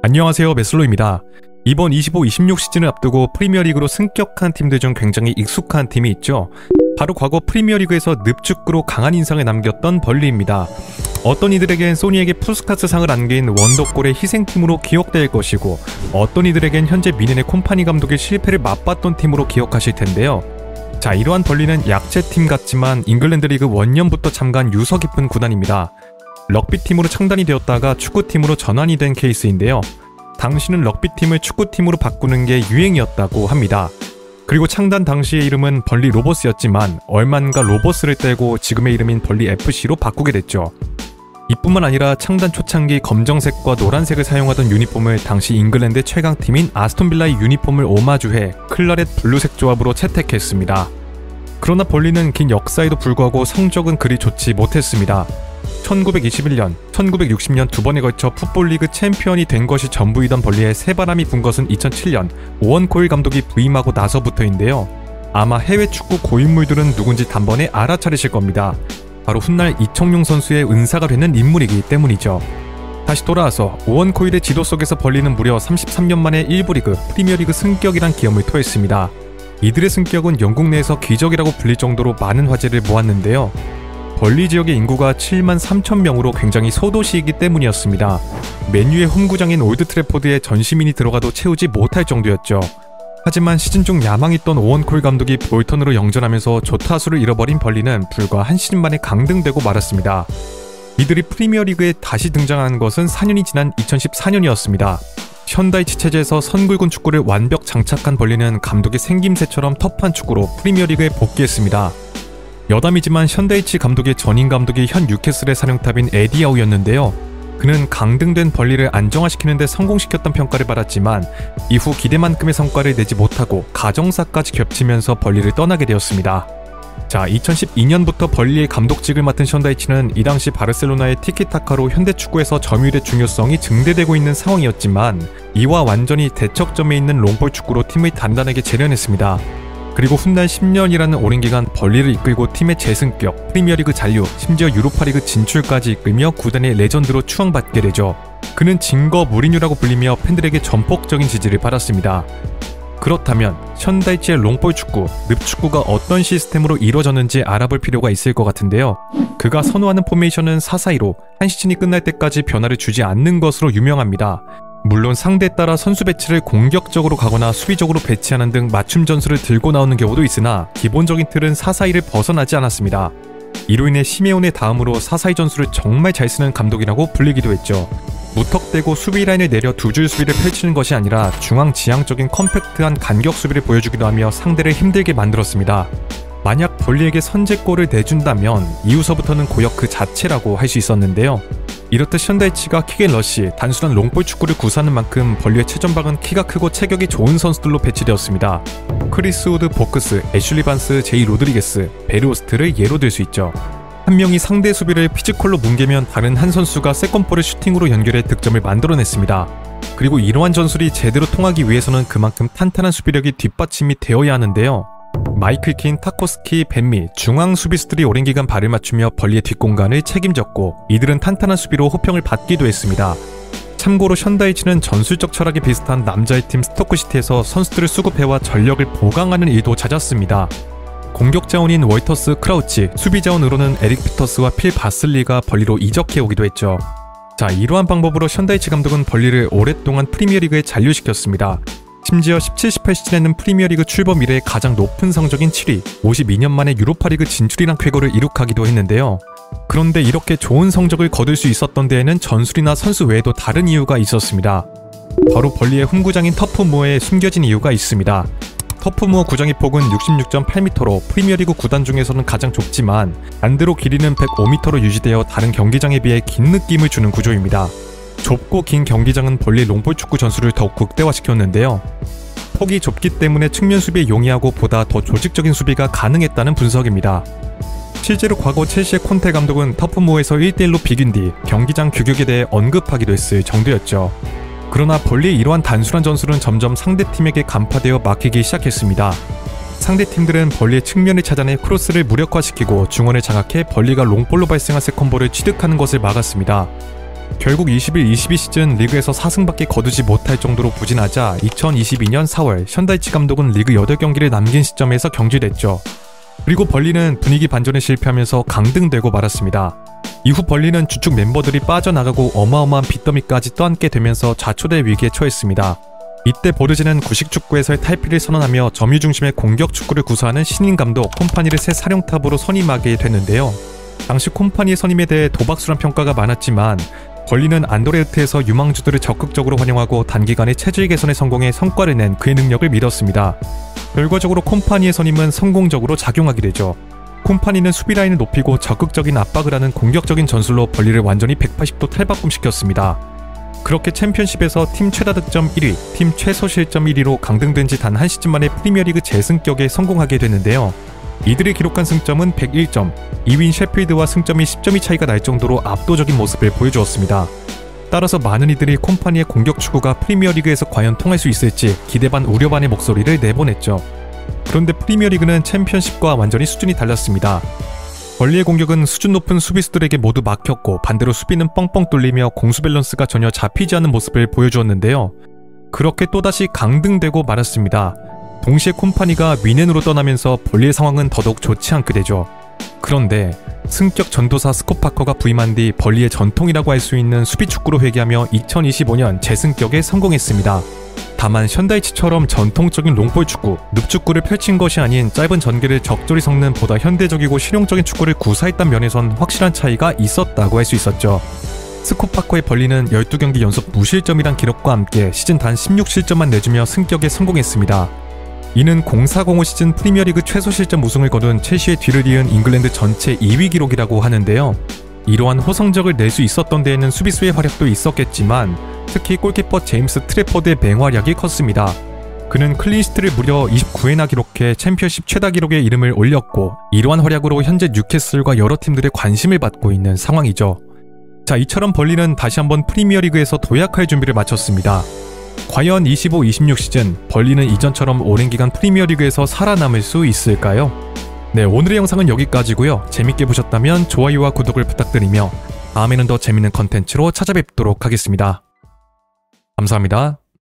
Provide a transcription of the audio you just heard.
안녕하세요, 메슬로입니다. 이번 25-26 시즌을 앞두고 프리미어리그로 승격한 팀들 중 굉장히 익숙한 팀이 있죠. 바로 과거 프리미어리그에서 늪축구로 강한 인상을 남겼던 벌리입니다. 어떤 이들에겐 소니에게 푸스카스상을 안긴 원더골의 희생팀으로 기억될 것이고, 어떤 이들에겐 현재 미넨의 콤파니 감독의 실패를 맛봤던 팀으로 기억하실 텐데요. 자, 이러한 벌리는 약체팀 같지만 잉글랜드 리그 원년부터 참가한 유서 깊은 구단입니다. 럭비팀으로 창단이 되었다가 축구팀으로 전환이 된 케이스인데요. 당시는 럭비팀을 축구팀으로 바꾸는 게 유행이었다고 합니다. 그리고 창단 당시의 이름은 벌리 로버스였지만 얼마인가 로버스를 떼고 지금의 이름인 벌리 FC로 바꾸게 됐죠. 이뿐만 아니라 창단 초창기 검정색과 노란색을 사용하던 유니폼을 당시 잉글랜드 최강팀인 아스톤빌라의 유니폼을 오마주해 클라렛 블루색 조합으로 채택했습니다. 그러나 벌리는 긴 역사에도 불구하고 성적은 그리 좋지 못했습니다. 1921년, 1960년 두 번에 걸쳐 풋볼리그 챔피언이 된 것이 전부이던 벌리에 새바람이 분 것은 2007년 오원 코일 감독이 부임하고 나서부터인데요. 아마 해외 축구 고인물들은 누군지 단번에 알아차리실 겁니다. 바로 훗날 이청용 선수의 은사가 되는 인물이기 때문이죠. 다시 돌아와서 오원 코일의 지도 속에서 벌리는 무려 33년 만에 1부 리그, 프리미어리그 승격이란 기염을 토했습니다. 이들의 승격은 영국 내에서 기적이라고 불릴 정도로 많은 화제를 모았는데요. 벌리 지역의 인구가 7만 3천 명으로 굉장히 소도시이기 때문이었습니다. 맨유의 홈구장인 올드 트래포드에 전시민이 들어가도 채우지 못할 정도였죠. 하지만 시즌 중 야망했던 오원 콜 감독이 볼턴으로 영전하면서 조타수를 잃어버린 벌리는 불과 한 시즌 만에 강등되고 말았습니다. 이들이 프리미어리그에 다시 등장한 것은 4년이 지난 2014년이었습니다. 현다이치 체제에서 선굴군 축구를 완벽 장착한 벌리는 감독의 생김새처럼 터프한 축구로 프리미어리그에 복귀했습니다. 여담이지만 현대이치 감독의 전임 감독이 현 뉴캐슬의 사령탑인 에디 하우였는데요. 그는 강등된 벌리를 안정화시키는 데 성공시켰던 평가를 받았지만 이후 기대만큼의 성과를 내지 못하고 가정사까지 겹치면서 벌리를 떠나게 되었습니다. 자, 2012년부터 벌리의 감독직을 맡은 현다이치는 이 당시 바르셀로나의 티키타카로 현대축구에서 점유율의 중요성이 증대되고 있는 상황이었지만 이와 완전히 대척점에 있는 롱볼 축구로 팀을 단단하게 재련했습니다. 그리고 훗날 10년이라는 오랜 기간 벌리를 이끌고 팀의 재승격, 프리미어리그 잔류, 심지어 유로파리그 진출까지 이끌며 구단의 레전드로 추앙받게 되죠. 그는 증거 무리뉴라고 불리며 팬들에게 전폭적인 지지를 받았습니다. 그렇다면 현다이치의 롱볼 축구, 늪축구가 어떤 시스템으로 이루어졌는지 알아볼 필요가 있을 것 같은데요. 그가 선호하는 포메이션은 4-4-2로 한 시즌이 끝날 때까지 변화를 주지 않는 것으로 유명합니다. 물론 상대에 따라 선수 배치를 공격적으로 가거나 수비적으로 배치하는 등 맞춤 전술을 들고 나오는 경우도 있으나 기본적인 틀은 4-4-2를 벗어나지 않았습니다. 이로 인해 시메온의 다음으로 4-4-2 전술을 정말 잘 쓰는 감독이라고 불리기도 했죠. 무턱대고 수비 라인을 내려 두 줄 수비를 펼치는 것이 아니라 중앙지향적인 컴팩트한 간격 수비를 보여주기도 하며 상대를 힘들게 만들었습니다. 만약 벌리에게 선제골을 내준다면 이후서부터는 고역 그 자체라고 할 수 있었는데요. 이렇듯 현다이치가 킥앤러시, 단순한 롱볼 축구를 구사하는 만큼 벌리의 최전방은 키가 크고 체격이 좋은 선수들로 배치되었습니다. 크리스 우드, 보크스, 애슐리 반스, 제이 로드리게스, 베르오스트를 예로 들 수 있죠. 한 명이 상대 수비를 피지컬로 뭉개면 다른 한 선수가 세컨볼을 슈팅으로 연결해 득점을 만들어냈습니다. 그리고 이러한 전술이 제대로 통하기 위해서는 그만큼 탄탄한 수비력이 뒷받침이 되어야 하는데요. 마이클 킨, 타코스키, 벤미, 중앙 수비수들이 오랜 기간 발을 맞추며 벌리의 뒷공간을 책임졌고 이들은 탄탄한 수비로 호평을 받기도 했습니다. 참고로 현다이치는 전술적 철학이 비슷한 남자의 팀 스토크시티에서 선수들을 수급해와 전력을 보강하는 일도 잦았습니다. 공격 자원인 월터스, 크라우치, 수비 자원으로는 에릭 피터스와 필 바슬리가 벌리로 이적해오기도 했죠. 자, 이러한 방법으로 현다이치 감독은 벌리를 오랫동안 프리미어리그에 잔류시켰습니다. 심지어 17-18 시즌에는 프리미어리그 출범 이래 가장 높은 성적인 7위, 52년 만에 유로파리그 진출이란 쾌거를 이룩하기도 했는데요. 그런데 이렇게 좋은 성적을 거둘 수 있었던 데에는 전술이나 선수 외에도 다른 이유가 있었습니다. 바로 벌리의 홈구장인 터프무어에 숨겨진 이유가 있습니다. 터프무어 구장의 폭은 66.8m로 프리미어리그 구단 중에서는 가장 좁지만 반대로 길이는 105m로 유지되어 다른 경기장에 비해 긴 느낌을 주는 구조입니다. 좁고 긴 경기장은 벌리 롱볼 축구 전술을 더욱 극대화시켰는데요. 폭이 좁기 때문에 측면 수비에 용이하고 보다 더 조직적인 수비가 가능했다는 분석입니다. 실제로 과거 첼시의 콘테 감독은 터프무어에서 1대1로 비긴 뒤 경기장 규격에 대해 언급하기도 했을 정도였죠. 그러나 벌리의 이러한 단순한 전술은 점점 상대팀에게 간파되어 막히기 시작했습니다. 상대팀들은 벌리의 측면을 찾아내 크로스를 무력화시키고 중원을 장악해 벌리가 롱볼로 발생한 세컨볼을 취득하는 것을 막았습니다. 결국 21-22 시즌 리그에서 4승밖에 거두지 못할 정도로 부진하자 2022년 4월 션다이치 감독은 리그 8경기를 남긴 시점에서 경질했죠. 그리고 벌리는 분위기 반전에 실패하면서 강등되고 말았습니다. 이후 벌리는 주축 멤버들이 빠져나가고 어마어마한 빚더미까지 떠안게 되면서 좌초될 위기에 처했습니다. 이때 보르지는 구식 축구에서의 탈피를 선언하며 점유 중심의 공격 축구를 구사하는 신인 감독 콤파니를 새 사령탑으로 선임하게 됐는데요. 당시 콤파니의 선임에 대해 도박수란 평가가 많았지만 벌리는 안도레르트에서 유망주들을 적극적으로 활용하고 단기간에 체질 개선에 성공해 성과를 낸 그의 능력을 믿었습니다. 결과적으로 콤파니의 선임은 성공적으로 작용하게 되죠. 콤파니는 수비 라인을 높이고 적극적인 압박을 하는 공격적인 전술로 벌리를 완전히 180도 탈바꿈시켰습니다. 그렇게 챔피언십에서 팀 최다 득점 1위, 팀 최소 실점 1위로 강등된 지 단 한 시즌 만에 프리미어리그 재승격에 성공하게 됐는데요. 이들이 기록한 승점은 101점, 2위인 셰필드와 승점이 10점이 차이가 날 정도로 압도적인 모습을 보여주었습니다. 따라서 많은 이들이 콤파니의 공격 추구가 프리미어리그에서 과연 통할 수 있을지 기대 반 우려 반의 목소리를 내보냈죠. 그런데 프리미어리그는 챔피언십과 완전히 수준이 달랐습니다. 벌리의 공격은 수준 높은 수비수들에게 모두 막혔고 반대로 수비는 뻥뻥 뚫리며 공수 밸런스가 전혀 잡히지 않는 모습을 보여주었는데요. 그렇게 또다시 강등되고 말았습니다. 동시에 콤파니가 미넨으로 떠나면서 벌리의 상황은 더더욱 좋지 않게 되죠. 그런데 승격 전도사 스콧 파커가 부임한 뒤 벌리의 전통이라고 할 수 있는 수비 축구로 회귀하며 2025년 재승격에 성공했습니다. 다만 션다이치처럼 전통적인 롱볼 축구, 늪축구를 펼친 것이 아닌 짧은 전개를 적절히 섞는 보다 현대적이고 실용적인 축구를 구사했던 면에선 확실한 차이가 있었다고 할 수 있었죠. 스콧 파커의 벌리는 12경기 연속 무실점이란 기록과 함께 시즌 단 16실점만 내주며 승격에 성공했습니다. 이는 04-05 시즌 프리미어리그 최소 실점 우승을 거둔 첼시의 뒤를 이은 잉글랜드 전체 2위 기록이라고 하는데요. 이러한 호성적을 낼 수 있었던 데에는 수비수의 활약도 있었겠지만 특히 골키퍼 제임스 트래포드의 맹활약이 컸습니다. 그는 클린시트를 무려 29회나 기록해 챔피언십 최다 기록에 이름을 올렸고 이러한 활약으로 현재 뉴캐슬과 여러 팀들의 관심을 받고 있는 상황이죠. 자, 이처럼 벌리는 다시 한번 프리미어리그에서 도약할 준비를 마쳤습니다. 과연 25-26 시즌 벌리는 이전처럼 오랜 기간 프리미어리그에서 살아남을 수 있을까요? 네, 오늘의 영상은 여기까지고요. 재밌게 보셨다면 좋아요와 구독을 부탁드리며 다음에는 더 재밌는 컨텐츠로 찾아뵙도록 하겠습니다. 감사합니다.